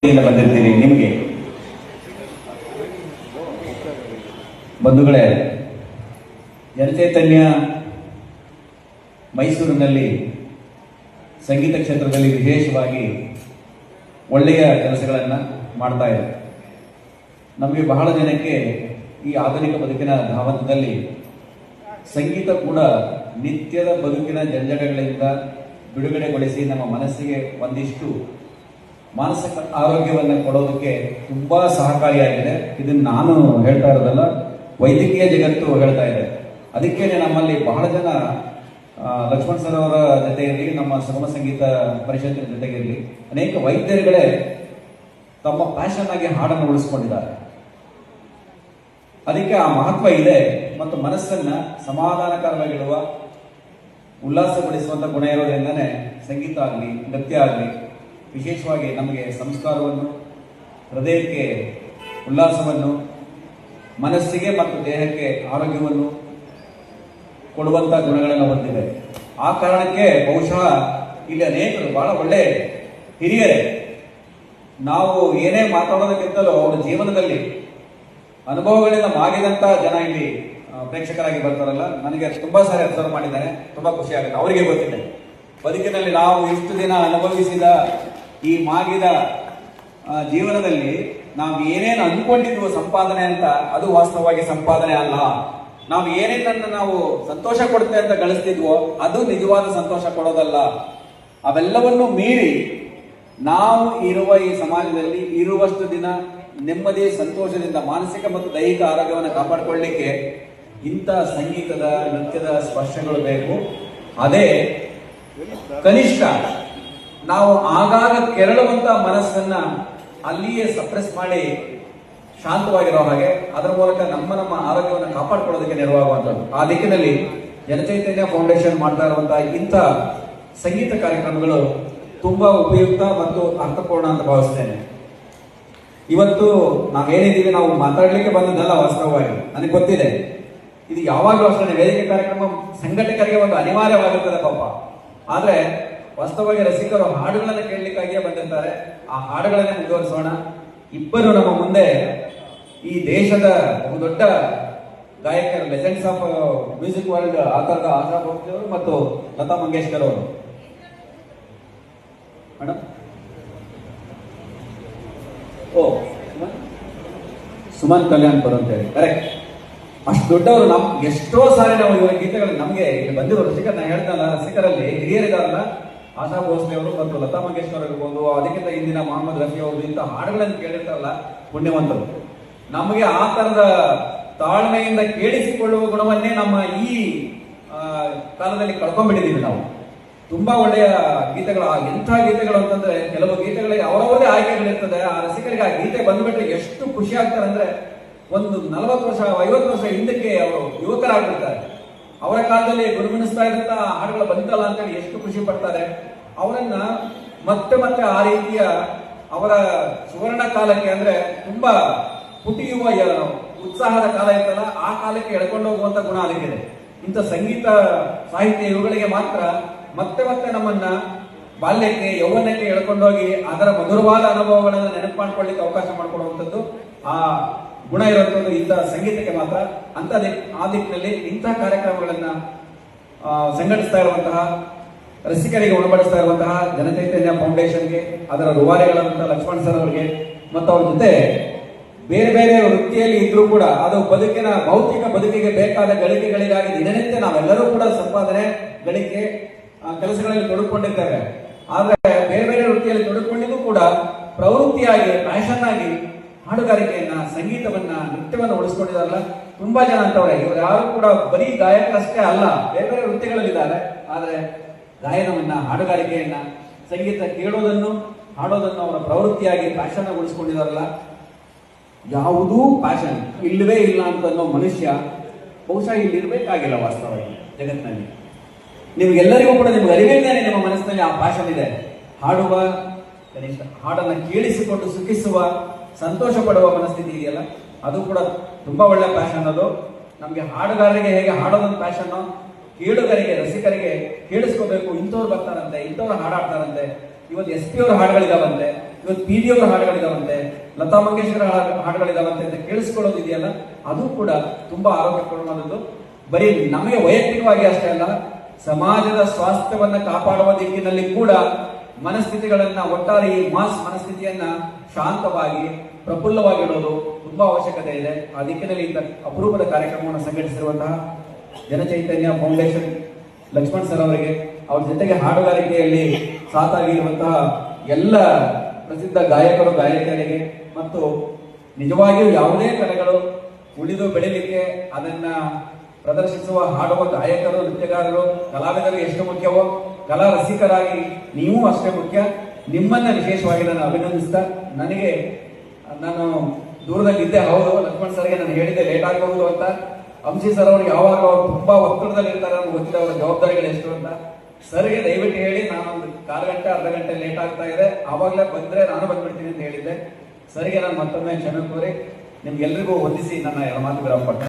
ಬಂದಿರ್ತೀನಿ. ನಿಮಗೆ ಬಂಧುಗಳೇ, ಜನಚೈತನ್ಯ ಮೈಸೂರಿನಲ್ಲಿ ಸಂಗೀತ ಕ್ಷೇತ್ರದಲ್ಲಿ ವಿಶೇಷವಾಗಿ ಒಳ್ಳೆಯ ಕೆಲಸಗಳನ್ನು ಮಾಡ್ತಾ ಇದೆ. ನಮಗೆ ಬಹಳ ಜನಕ್ಕೆ ಈ ಆಧುನಿಕ ಬದುಕಿನ ಧಾವಂತದಲ್ಲಿ ಸಂಗೀತ ಕೂಡ ನಿತ್ಯದ ಬದುಕಿನ ಜಂಜಡಗಳಿಂದ ಬಿಡುಗಡೆಗೊಳಿಸಿ ನಮ್ಮ ಮನಸ್ಸಿಗೆ ಒಂದಿಷ್ಟು ಮಾನಸಿಕ ಆರೋಗ್ಯವನ್ನು ಕೊಡೋದಕ್ಕೆ ತುಂಬಾ ಸಹಕಾರಿಯಾಗಿದೆ. ಇದನ್ನು ನಾನು ಹೇಳ್ತಾ ಇರೋದಲ್ಲ, ವೈದ್ಯಕೀಯ ಜಗತ್ತು ಹೇಳ್ತಾ ಇದೆ. ಅದಕ್ಕೇನೆ ನಮ್ಮಲ್ಲಿ ಬಹಳ ಜನ ಲಕ್ಷ್ಮಣ್ ಸರ್ ಅವರ ಜೊತೆ ಇರಲಿ, ನಮ್ಮ ಸುಗಮ ಸಂಗೀತ ಪರಿಷತ್ತಿನ ಜೊತೆಗಿರಲಿ, ಅನೇಕ ವೈದ್ಯರುಗಳೇ ತಮ್ಮ ಪ್ಯಾಷನ್ ಆಗಿ ಹಾಡನ್ನು ಉಳಿಸ್ಕೊಂಡಿದ್ದಾರೆ. ಅದಕ್ಕೆ ಆ ಮಹತ್ವ ಇದೆ ಮತ್ತು ಮನಸ್ಸನ್ನ ಸಮಾಧಾನಕರವಾಗಿಡುವ, ಉಲ್ಲಾಸಗೊಳಿಸುವಂತ ಗುಣ ಇರೋದ್ರಿಂದನೇ ಸಂಗೀತ ಆಗಲಿ, ನೃತ್ಯ ಆಗಲಿ ವಿಶೇಷವಾಗಿ ನಮಗೆ ಸಂಸ್ಕಾರವನ್ನು, ಹೃದಯಕ್ಕೆ ಉಲ್ಲಾಸವನ್ನು, ಮನಸ್ಸಿಗೆ ಮತ್ತು ದೇಹಕ್ಕೆ ಆರೋಗ್ಯವನ್ನು ಕೊಡುವಂತ ಗುಣಗಳನ್ನು ಹೊಂದಿದೆ. ಆ ಕಾರಣಕ್ಕೆ ಬಹುಶಃ ಇಲ್ಲಿ ಅನೇಕರು ಬಹಳ ಒಳ್ಳೆ ಹಿರಿಯರೇ, ನಾವು ಏನೇ ಮಾತಾಡೋದಕ್ಕಿಂತಲೂ ಅವರ ಜೀವನದಲ್ಲಿ ಅನುಭವಗಳಿಂದ ಮಾಗಿದಂತ ಜನ ಇಲ್ಲಿ ಪ್ರೇಕ್ಷಕರಾಗಿ ಬರ್ತಾರಲ್ಲ, ನನಗೆ ತುಂಬಾ ಸಾರಿ ಅಬ್ಸರ್ವ್ ಮಾಡಿದ್ದಾರೆ. ತುಂಬಾ ಖುಷಿ ಆಗುತ್ತೆ. ಅವರಿಗೆ ಗೊತ್ತಿದೆ ಬದುಕಿನಲ್ಲಿ ನಾವು ಇಷ್ಟು ದಿನ ಅನುಭವಿಸಿದ ಈ ಮಾಗಿದ ಜೀವನದಲ್ಲಿ ನಾವು ಏನೇನು ಅಂದ್ಕೊಂಡಿದ್ವು ಸಂಪಾದನೆ ಅಂತ, ಅದು ವಾಸ್ತವವಾಗಿ ಸಂಪಾದನೆ ಅಲ್ಲ. ನಾವು ಏನೇನನ್ನು ನಾವು ಸಂತೋಷ ಕೊಡುತ್ತೆ ಅಂತ ಗಳಿಸ್ತಿದ್ವೋ ಅದು ನಿಜವಾದ ಸಂತೋಷ ಕೊಡೋದಲ್ಲ. ಅವೆಲ್ಲವನ್ನು ಮೀರಿ ನಾವು ಇರುವ ಈ ಸಮಾಜದಲ್ಲಿ ಇರುವಷ್ಟು ದಿನ ನೆಮ್ಮದಿ, ಸಂತೋಷದಿಂದ ಮಾನಸಿಕ ಮತ್ತು ದೈಹಿಕ ಆರೋಗ್ಯವನ್ನು ಕಾಪಾಡಿಕೊಳ್ಳಲಿಕ್ಕೆ ಇಂಥ ಸಂಗೀತದ, ನೃತ್ಯದ ಸ್ಪರ್ಶಗಳು ಬೇಕು. ಅದೇ ಕನಿಷ್ಠ ನಾವು ಆಗಾಗ ಕೆರಳುವಂತ ಮನಸ್ಸನ್ನ ಅಲ್ಲಿಯೇ ಸಪ್ರೆಸ್ ಮಾಡಿ ಶಾಂತವಾಗಿರೋ ಹಾಗೆ, ಅದರ ಮೂಲಕ ನಮ್ಮ ಆರೋಗ್ಯವನ್ನು ಕಾಪಾಡಿಕೊಳ್ಳೋದಕ್ಕೆ ನೆರವಾಗುವಂಥದ್ದು. ಆ ದಿಕ್ಕಿನಲ್ಲಿ ಜನಚೈತನ್ಯ ಫೌಂಡೇಶನ್ ಮಾಡ್ತಾ ಇರುವಂತಹ ಇಂಥ ಸಂಗೀತ ಕಾರ್ಯಕ್ರಮಗಳು ತುಂಬಾ ಉಪಯುಕ್ತ ಮತ್ತು ಅರ್ಥಪೂರ್ಣ ಅಂತ ಭಾವಿಸ್ತೇನೆ. ಇವತ್ತು ನಾವೇನಿದ್ದೀವಿ, ನಾವು ಮಾತಾಡ್ಲಿಕ್ಕೆ ಬಂದದ್ದಲ್ಲ. ವಾಸ್ತವವಾಗಿ ನನಗೆ ಗೊತ್ತಿದೆ, ಇದು ಯಾವಾಗಲೂ ಅಷ್ಟೇ ವೇದಿಕೆ ಕಾರ್ಯಕ್ರಮ ಸಂಘಟಕರಿಗೆ ಒಂದು ಅನಿವಾರ್ಯವಾಗಿರ್ತದೆ ಪಾಪ. ಆದ್ರೆ ವಾಸ್ತವವಾಗಿ ರಸಿಕರು ಹಾಡುಗಳನ್ನು ಕೇಳಲಿಕ್ಕಾಗಿಯೇ ಬಂದಿರ್ತಾರೆ. ಆ ಹಾಡುಗಳನ್ನೇ ಮುಂದುವರಿಸೋಣ. ಇಬ್ಬರು ನಮ್ಮ ಮುಂದೆ ಈ ದೇಶದ ಬಹುದೊಡ್ಡ ಗಾಯಕರು, ಲೆಜೆಂಡ್ಸ್ ಆಫ್ ಮ್ಯೂಸಿಕ್ ವರ್ಲ್ಡ್ ಆಧಾರದ ಆಶಾ ಭೋಸ್ಲೆ ಅವರು ಮತ್ತು ಲತಾ ಮಂಗೇಶ್ಕರ್ ಅವರು. ಮೇಡಮ್, ಸುಮನ್ ಕಲ್ಯಾಣ್ಪುರ್ ಅಂತ ಹೇಳಿ, ಕರೆಕ್ಟ್. ಅಷ್ಟು ದೊಡ್ಡವರು. ಎಷ್ಟೋ ಸಾರಿ ನಾವು ಇವಾಗ ಗೀತೆಗಳು ನಮಗೆ ಇಲ್ಲಿ ಬಂದಿರೋ ರಸಿಕರ್, ನಾನು ಹೇಳ್ತಾನಲ್ಲ, ರಸಿಕರಲ್ಲಿ ಹಿರಿಯರಿದಾರಲ್ಲ, ಆಶಾ ಭೋಸ್ಲೆ ಅವರು ಮತ್ತು ಲತಾ ಮಂಗೇಶ್ಕರ್ ಇರ್ಬೋದು, ಅದಕ್ಕಿಂತ ಹಿಂದಿನ ಮೊಹಮ್ಮದ್ ರಫಿ ಅವರು, ಇಂಥ ಹಾಡುಗಳನ್ನು ಕೇಳಿರ್ತಾರಲ್ಲ ಪುಣ್ಯವಂತರು. ನಮಗೆ ಆ ತರದ ತಾಳ್ಮೆಯಿಂದ ಕೇಳಿಸಿಕೊಳ್ಳುವ ಗುಣವನ್ನೇ ನಮ್ಮ ಈ ಕಾಲದಲ್ಲಿ ಕಳ್ಕೊಂಡ್ಬಿಟ್ಟಿದ್ದೀವಿ ನಾವು. ತುಂಬಾ ಒಳ್ಳೆಯ ಗೀತೆಗಳು, ಎಂಥ ಗೀತೆಗಳು ಅಂತಂದ್ರೆ, ಕೆಲವು ಗೀತೆಗಳಿಗೆ ಅವರವರದೇ ಆಯ್ಕೆಗಳಿರ್ತದೆ. ಆ ರಸಿಕರಿಗೆ ಆ ಗೀತೆ ಬಂದ್ಬಿಟ್ರೆ ಎಷ್ಟು ಖುಷಿ ಆಗ್ತಾರೆ ಅಂದ್ರೆ, ಒಂದು 40 ವರ್ಷ 50 ವರ್ಷ ಹಿಂದಕ್ಕೆ ಅವರು ಯುವಕರಾಗ್ಬಿಡ್ತಾರೆ. ಅವರ ಕಾಲದಲ್ಲಿ ಗುಣಗುಣಿಸ್ತಾ ಇದ್ದಂತ ಹಾಡುಗಳು ಬಂತಲ್ಲ ಅಂತೇಳಿ ಎಷ್ಟು ಖುಷಿ ಪಡ್ತಾರೆ. ಅವರನ್ನ ಮತ್ತೆ ಮತ್ತೆ ಆ ರೀತಿಯ ಅವರ ಸುವರ್ಣ ಕಾಲಕ್ಕೆ, ಅಂದ್ರೆ ತುಂಬಾ ಪುಟಿಯುವ ಉತ್ಸಾಹದ ಕಾಲ ಇರ್ತಲ್ಲ, ಆ ಕಾಲಕ್ಕೆ ಎಳ್ಕೊಂಡು ಹೋಗುವಂತ ಗುಣ ಅದಕ್ಕಿದೆ. ಇಂಥ ಸಂಗೀತ, ಸಾಹಿತ್ಯ ಇವುಗಳಿಗೆ ಮಾತ್ರ ಮತ್ತೆ ಮತ್ತೆ ನಮ್ಮನ್ನ ಬಾಲ್ಯಕ್ಕೆ, ಯೌವನಕ್ಕೆ ಎಳ್ಕೊಂಡೋಗಿ ಅದರ ಮಧುರವಾದ ಅನುಭವಗಳನ್ನು ನೆನಪು ಮಾಡ್ಕೊಳ್ಳಿಕ್ಕೆ ಅವಕಾಶ ಮಾಡಿಕೊಡುವಂಥದ್ದು ಆ ಗುಣ ಇರುವಂಥದ್ದು ಇಂಥ ಸಂಗೀತಕ್ಕೆ ಮಾತ್ರ. ಅಂತ ಆ ದಿಕ್ಕಿನಲ್ಲಿ ಇಂಥ ಕಾರ್ಯಕ್ರಮಗಳನ್ನ ಸಂಘಟಿಸ್ತಾ ಇರುವಂತಹ, ರಸಿಕರಿಗೆ ಉಣಬಡಿಸ್ತಾ ಇರುವಂತಹ ಜನಚೈತನ್ಯ ಫೌಂಡೇಶನ್ಗೆ, ಅದರ ರೂವಾರಿಗಳಂತ ಲಕ್ಷ್ಮಣ್ ಸರ್ ಅವರಿಗೆ ಮತ್ತು ಅವ್ರ ಜೊತೆ ಬೇರೆ ಬೇರೆ ವೃತ್ತಿಯಲ್ಲಿ ಇದ್ರೂ ಕೂಡ ಅದು ಬದುಕಿನ ಭೌತಿಕ ಬದುಕಿಗೆ ಬೇಕಾದ ಗಳಿಕೆಗಳಿಗಾಗಿ ದಿನನಿತ್ಯ ನಾವೆಲ್ಲರೂ ಕೂಡ ಸಂಪಾದನೆ, ಗಳಿಕೆ ಕೆಲಸಗಳಲ್ಲಿ ತೊಡಗಿಕೊಂಡಿದ್ದೇವೆ. ಆದ್ರೆ ಬೇರೆ ಬೇರೆ ವೃತ್ತಿಯಲ್ಲಿ ತೊಡಗಿಕೊಂಡಿದ್ದು ಕೂಡ ಪ್ರವೃತ್ತಿಯಾಗಿ, ಪ್ಯಾಷನ್ ಆಗಿ ಹಾಡುಗಾರಿಕೆಯನ್ನ, ಸಂಗೀತವನ್ನ, ನೃತ್ಯವನ್ನ ಉಳಿಸ್ಕೊಂಡಿದಾರಲ್ಲ ತುಂಬಾ ಜನ ಅಂತವ್ರೆ. ಇವರು ಯಾರು ಕೂಡ ಬರೀ ಗಾಯಕರಷ್ಟೇ ಅಲ್ಲ, ಬೇರೆ ಬೇರೆ ವೃತ್ತಿಗಳಲ್ಲಿದ್ದಾರೆ. ಆದ್ರೆ ಗಾಯನವನ್ನ, ಹಾಡುಗಾರಿಕೆಯನ್ನ, ಸಂಗೀತ ಕೇಳೋದನ್ನು, ಹಾಡೋದನ್ನು ಅವರ ಪ್ರವೃತ್ತಿಯಾಗಿ ಪ್ಯಾಷನ್ ಉಳಿಸ್ಕೊಂಡಿದಾರಲ್ಲ. ಯಾವುದೂ ಪ್ಯಾಷನ್ ಇಲ್ಲವೇ ಇಲ್ಲ ಅಂತ ಅನ್ನೋ ಮನುಷ್ಯ ಬಹುಶಃ ಇಲ್ಲಿ ಇರ್ಬೇಕಾಗಿಲ್ಲ ವಾಸ್ತವವಾಗಿ ಜಗತ್ತಿನಲ್ಲಿ. ನಿಮ್ಗೆಲ್ಲರಿಗೂ ಕೂಡ ನಿಮ್ಗೆ ಅರಿವಿಂದಾನೆ ನಿಮ್ಮ ಮನಸ್ಸಿನಲ್ಲಿ ಆ ಪ್ಯಾಷನ್ ಇದೆ. ಹಾಡುವ, ಕನಿಷ್ಠ ಹಾಡನ್ನ ಕೇಳಿಸಿಕೊಂಡು ಸುಖಿಸುವ, ಸಂತೋಷ ಪಡುವ ಮನಸ್ಥಿತಿ ಇದೆಯಲ್ಲ, ಅದು ಕೂಡ ತುಂಬಾ ಒಳ್ಳೆ ಪ್ಯಾಷನ್. ಅದು ನಮ್ಗೆ ಹಾಡುಗಾರರಿಗೆ ಹೇಗೆ ಹಾಡೋದೊಂದು ಪ್ಯಾಷನ್, ಕೇಳುಗರಿಗೆ, ರಸಿಕರಿಗೆ ಕೇಳಿಸ್ಕೋಬೇಕು, ಇಂಥವ್ರು ಬರ್ತಾರಂತೆ, ಇಂಥವ್ರು ಹಾಡಾಡ್ತಾರಂತೆ, ಇವತ್ತು SP ಅವ್ರ ಹಾಡುಗಳಿದಾವಂತೆ, ಇವತ್ತು ಪಿ ವಿ ಅವರ ಹಾಡುಗಳಿದಾವಂತೆ, ಲತಾ ಮಂಗೇಶ್ಕರ್ ಹಾಡುಗಳಿದಾವಂತೆ ಅಂತ ಕೇಳಿಸ್ಕೊಳ್ಳೋದಿದೆಯಲ್ಲ, ಅದು ಕೂಡ ತುಂಬಾ ಆರೋಗ್ಯಪೂರ್ಣವಾದದ್ದು. ಬರೀ ನಮಗೆ ವೈಯಕ್ತಿಕವಾಗಿ ಅಷ್ಟೇ ಅಲ್ಲ, ಸಮಾಜದ ಸ್ವಾಸ್ಥ್ಯವನ್ನ ಕಾಪಾಡುವ ದಿಕ್ಕಿನಲ್ಲಿ ಕೂಡ ಮನಸ್ಥಿತಿಗಳನ್ನ, ಒಟ್ಟಾರೆ ಈ ಮಾಸ್ ಮನಸ್ಥಿತಿಯನ್ನ ಶಾಂತವಾಗಿ ಪ್ರಫುಲ್ಲವಾಗಿಡೋದು ತುಂಬಾ ಅವಶ್ಯಕತೆ ಇದೆ. ಆ ದಿಕ್ಕಿನಲ್ಲಿ ಇಂಥ ಅಪರೂಪದ ಕಾರ್ಯಕ್ರಮವನ್ನು ಸಂಘಟಿಸಿರುವಂತಹ ಜನಚೈತನ್ಯ ಫೌಂಡೇಶನ್ ಲಕ್ಷ್ಮಣ್ ಸರ್ ಅವರಿಗೆ, ಅವ್ರ ಜೊತೆಗೆ ಹಾಡುಗಾರಿಕೆಯಲ್ಲಿ ಸಾಥಾಗಿರುವಂತಹ ಎಲ್ಲ ಪ್ರಸಿದ್ಧ ಗಾಯಕರು ಗಾಯಕಿಯರಿಗೆ, ಮತ್ತು ನಿಜವಾಗಿಯೂ ಯಾವುದೇ ಕಲೆಗಳು ಉಳಿದು ಬೆಳಿಲಿಕ್ಕೆ ಅದನ್ನ ಪ್ರದರ್ಶಿಸುವ ಹಾಡುವ ಗಾಯಕರು, ನೃತ್ಯಗಾರರು, ಕಲಾವಿದರು ಎಷ್ಟು ಮುಖ್ಯವೋ ಕಲಾ ರಸಿಕರಾಗಿ ನೀವು ಅಷ್ಟೇ ಮುಖ್ಯ. ನಿಮ್ಮನ್ನ ವಿಶೇಷವಾಗಿ ನಾನು ಅಭಿನಂದಿಸ್ತಾ, ನಾನು ದೂರದಲ್ಲಿದ್ದೆ, ಹೌದು, ಲಕ್ಷ್ಮಣ್ ಸರ್ಗೆ ನಾನು ಹೇಳಿದ್ದೆ ಲೇಟ್ ಆಗಬಹುದು ಅಂತ. ಅಂಶಿ ಸರ್ ಅವರು ಯಾವಾಗ ಅವ್ರು ತುಂಬಾ ಒತ್ತಡದಲ್ಲಿ ಇರ್ತಾರೆ, ನಮ್ಗೆ ಗೊತ್ತಿಲ್ಲ ಅವರ ಜವಾಬ್ದಾರಿಗಳು ಎಷ್ಟು ಅಂತ. ಸರ್ಗೆ ದಯವಿಟ್ಟು ಹೇಳಿ, ನಾನೊಂದು 1/4 ಗಂಟೆ ಅರ್ಧ ಗಂಟೆ ಲೇಟ್ ಆಗ್ತಾ ಇದೆ, ಆವಾಗಲೇ ಬಂದ್ರೆ ನಾನು ಬಂದ್ಬಿಡ್ತೀನಿ ಅಂತ ಹೇಳಿದ್ದೆ. ಸರ್ಗೆ ನಾನು ಮತ್ತೊಮ್ಮೆ ಕ್ಷಮೆ ಕೋರಿ ನಿಮ್ಗೆಲ್ರಿಗೂ ವಂದಿಸಿ ನನ್ನ ಮಾತು ವಿರಾಮ ಕೊಡ್ತೇನೆ.